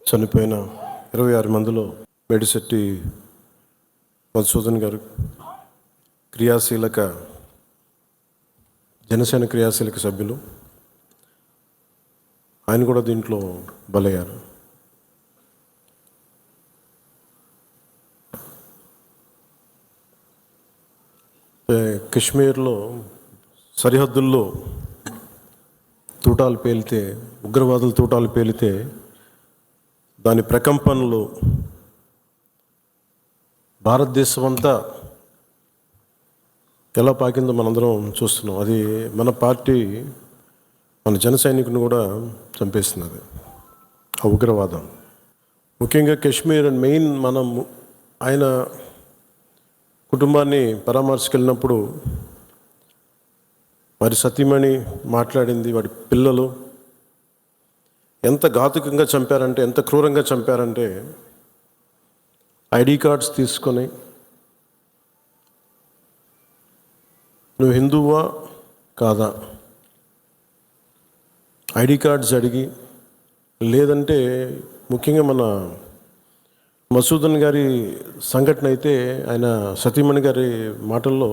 చనిపోయిన 26 మందిలో మేడిశెట్టి మధుసూదన్ గారు జనసేన క్రియాశీలక సభ్యులు. ఆయన కూడా దీంట్లో బలయ్యారు. కశ్మీర్లో సరిహద్దుల్లో తూటాలు పేలితే, ఉగ్రవాదులు తూటాలు పేలితే దాని ప్రకంపనలు భారతదేశం అంతా ఎలా పాకిందో మనందరం చూస్తున్నాం. అది మన పార్టీ, మన జన సైనికుని కూడా చంపేస్తున్నది ఆ ఉగ్రవాదం. ముఖ్యంగా కశ్మీర్ అండ్ మెయిన్ మనం ఆయన కుటుంబాన్ని పరామర్శకెళ్ళినప్పుడు వారి సతీమణి మాట్లాడింది, వాడి పిల్లలు ఎంత ఘాతుకంగా చంపారంటే, ఎంత క్రూరంగా చంపారంటే, ఐడి కార్డ్స్ తీసుకొని నువ్వు హిందువా కాదా ఐడి కార్డ్స్ అడిగి, లేదంటే ముఖ్యంగా మన మసూదన్ గారి సంఘటన అయితే ఆయన సతీమణి గారి మాటల్లో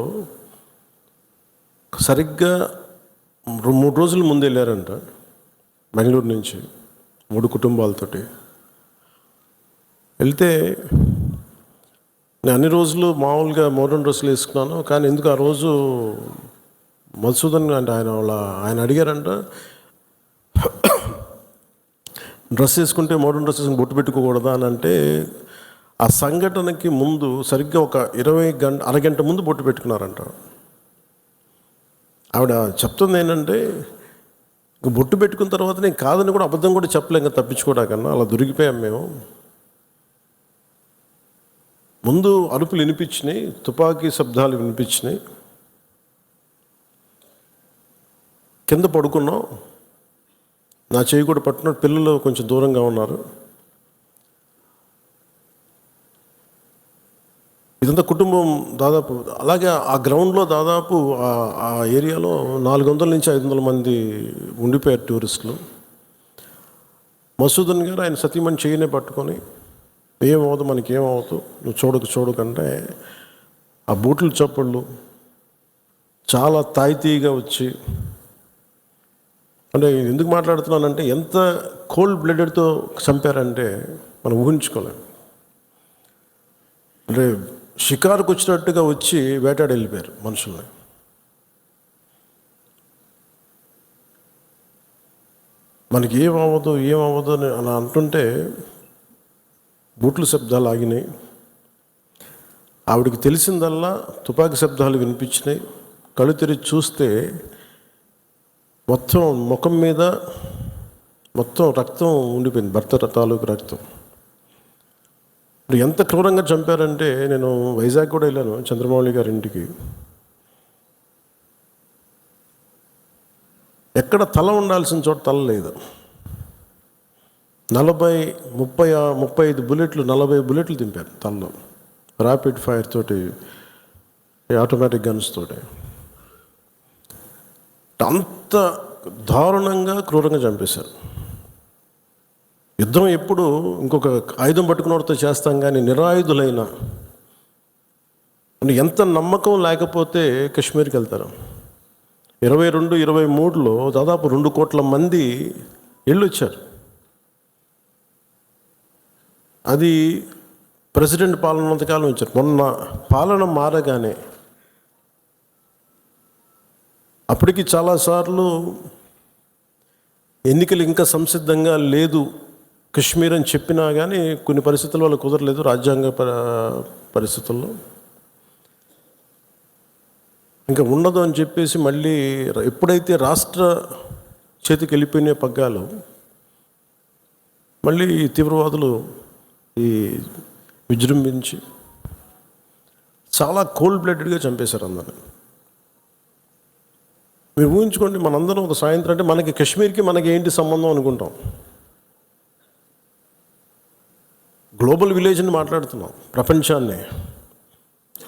సరిగ్గా 3 రోజుల ముందు వెళ్ళారంట బెంగళూరు నుంచి 3 కుటుంబాలతోటి వెళ్తే, నేను అన్ని రోజులు మామూలుగా మోడర్న్ డ్రెస్సులు వేసుకున్నాను, కానీ ఎందుకు ఆ రోజు మధుసూదన్ అంటే ఆయన అడిగారంట, డ్రెస్ వేసుకుంటే మోడర్న్ డ్రెస్ వేసుకుని బొట్టు పెట్టుకోకూడదా అని. అంటే ఆ సంఘటనకి ముందు సరిగ్గా ఒక అరగంట ముందు బొట్టు పెట్టుకున్నారంట. ఆవిడ చెప్తుంది ఏంటంటే, ఇంక బొట్టు పెట్టుకున్న తర్వాత నేను కాదని కూడా అబద్ధం కూడా చెప్పలేం, ఇంకా తప్పించుకోవడాకన్నా అలా దొరికిపోయాం మేము. ముందు అరుపులు వినిపించినాయి, తుపాకీ శబ్దాలు వినిపించినాయి, కింద పడుకున్నాం, నా చేయి కూడా పట్టుకున్నాడు, పిల్లలు కొంచెం దూరంగా ఉన్నారు. ఇదంతా కుటుంబం దాదాపు అలాగే ఆ గ్రౌండ్లో దాదాపు ఆ ఏరియాలో 400 నుంచి 500 మంది ఉండిపోయారు టూరిస్టులు. మసూదన్ గారు ఆయన సతీమణి చేయనే పట్టుకొని, ఏమవుదు మనకేమవుతు, నువ్వు చూడకంటే ఆ బూట్లు చప్పుళ్ళు చాలా తాయితీగా వచ్చి, అంటే ఎందుకు మాట్లాడుతున్నానంటే ఎంత కోల్డ్ బ్లడెడ్తో చంపారంటే మనం ఊహించుకోలేం. అంటే షికారుకు వచ్చినట్టుగా వచ్చి వేటాడి వెళ్ళిపోయారు మనుషుల్ని. మనకి ఏమవ్వదు అని అలా అంటుంటే బూట్ల శబ్దాలు ఆగినాయి. ఆవిడకి తెలిసిందల్లా తుపాకీ శబ్దాలు వినిపించినాయి. కళ్ళు తెరిచి చూస్తే మొత్తం ముఖం మీద మొత్తం రక్తం ఉండిపోయింది, భర్త తాలూకు రక్తం. ఇప్పుడు ఎంత క్రూరంగా చంపారంటే, నేను వైజాగ్ కూడా వెళ్ళాను చంద్రమౌళి గారి ఇంటికి. ఎక్కడ తల ఉండాల్సిన చోట తల లేదు. 35 బుల్లెట్లు 40 బుల్లెట్లు దింపారు తలలో, ర్యాపిడ్ ఫైర్ తోటి, ఆటోమేటిక్ గన్స్ తోటి. అంత దారుణంగా క్రూరంగా చంపేశారు. యుద్ధం ఎప్పుడు ఇంకొక ఆయుధం పట్టుకున్నవాడితో చేస్తాం, కానీ నిరాయుధులైన ఎంత నమ్మకం లేకపోతే కశ్మీర్కి వెళ్తారు. 22-23లో దాదాపు 2 కోట్ల మంది వెళ్ళొచ్చారు. అది ప్రెసిడెంట్ పాలన ఉన్నంతకాలం వచ్చారు. మొన్న పాలన మారగానే అప్పటికి చాలాసార్లు ఎన్నికలు ఇంకా సంసిద్ధంగా లేదు కశ్మీర్ అని చెప్పినా కానీ కొన్ని పరిస్థితుల వల్ల కుదరలేదు, రాజ్యాంగ పరిస్థితుల్లో ఇంకా ఉండదు అని చెప్పేసి మళ్ళీ ఎప్పుడైతే రాష్ట్ర చేతికి వెళ్ళిపోయిన పగ్గాలు, మళ్ళీ తీవ్రవాదులు విజృంభించి చాలా కోల్డ్ బ్లడెడ్గా చంపేశారు అందరిని. మీరు ఊహించుకోండి, మనందరం ఒక సాయంత్రం అంటే మనకి కశ్మీర్కి మనకి ఏంటి సంబంధం అనుకుంటాం. గ్లోబల్ విలేజ్ని మాట్లాడుతున్నాం, ప్రపంచాన్ని.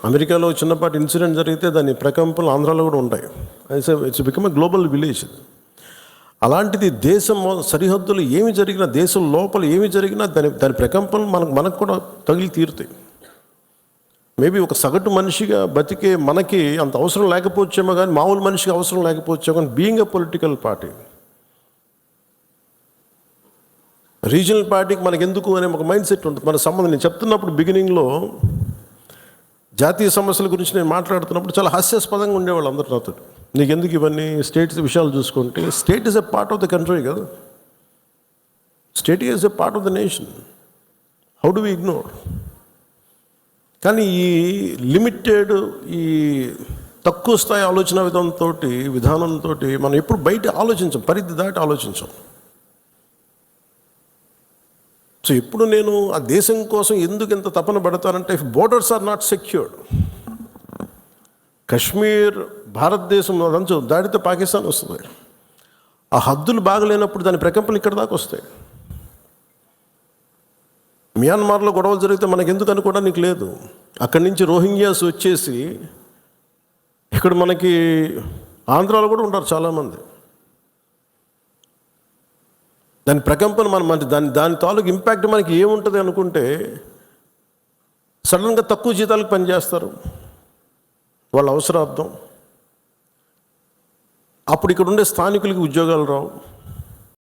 అమెరికాలో చిన్నపాటి ఇన్సిడెంట్ జరిగితే దాని ప్రకంపనలు ఆంధ్రాలో కూడా ఉంటాయి. It's become a global village. అలాంటిది దేశం సరిహద్దులు ఏమి జరిగినా, దేశం లోపల ఏమి జరిగినా దాని ప్రకంపనలు మనకు కూడా తగిలి తీరుతాయి. మేబీ ఒక సగటు మనిషిగా బతికే మనకి అంత అవసరం లేకపోవచ్చేమో, కానీ మామూలు మనిషికి అవసరం లేకపోవచ్చేమో, కానీ being a political party, regional పార్టీకి మనకు ఎందుకు అనే ఒక మైండ్ సెట్ ఉంటుంది. మన సంబంధం నేను చెప్తున్నప్పుడు బిగినింగ్లో జాతీయ సమస్యల గురించి నేను మాట్లాడుతున్నప్పుడు చాలా హాస్యాస్పదంగా ఉండేవాళ్ళు అందరు నాతో. నీకు ఎందుకు ఇవన్నీ స్టేట్స్ విషయాలు చూసుకుంటే, state is a part of the country కదా, state is a part of the nation, how do we ignore? కానీ ఈ లిమిటెడ్, ఈ తక్కువ స్థాయి ఆలోచన విధానంతో మనం ఎప్పుడు బయట ఆలోచించాం, పరిధి దాటి ఆలోచించాం. సో ఇప్పుడు నేను ఆ దేశం కోసం ఎందుకు ఇంత తపన పడతానంటే, if borders are not secured, Kashmir భారతదేశం అదంచు దాటితే పాకిస్తాన్ వస్తుంది. ఆ హద్దులు బాగలేనప్పుడు దాని ప్రకంపనలు ఇక్కడ దాకా వస్తాయి. మియాన్మార్లో గొడవలు జరిగితే మనకు ఎందుకు అనుకోవడానికి లేదు. అక్కడి నుంచి రోహింగ్యాస్ వచ్చేసి ఇక్కడ మనకి ఆంధ్రాలో కూడా ఉంటారు చాలామంది. దాని ప్రకంపన దాని తాలూకు ఇంపాక్ట్ మనకి ఏముంటుంది అనుకుంటే, సడన్గా తక్కువ జీతాలకు పనిచేస్తారు వాళ్ళ అవసరార్థం. అప్పుడు ఇక్కడ ఉండే స్థానికులకి ఉద్యోగాలు రావు.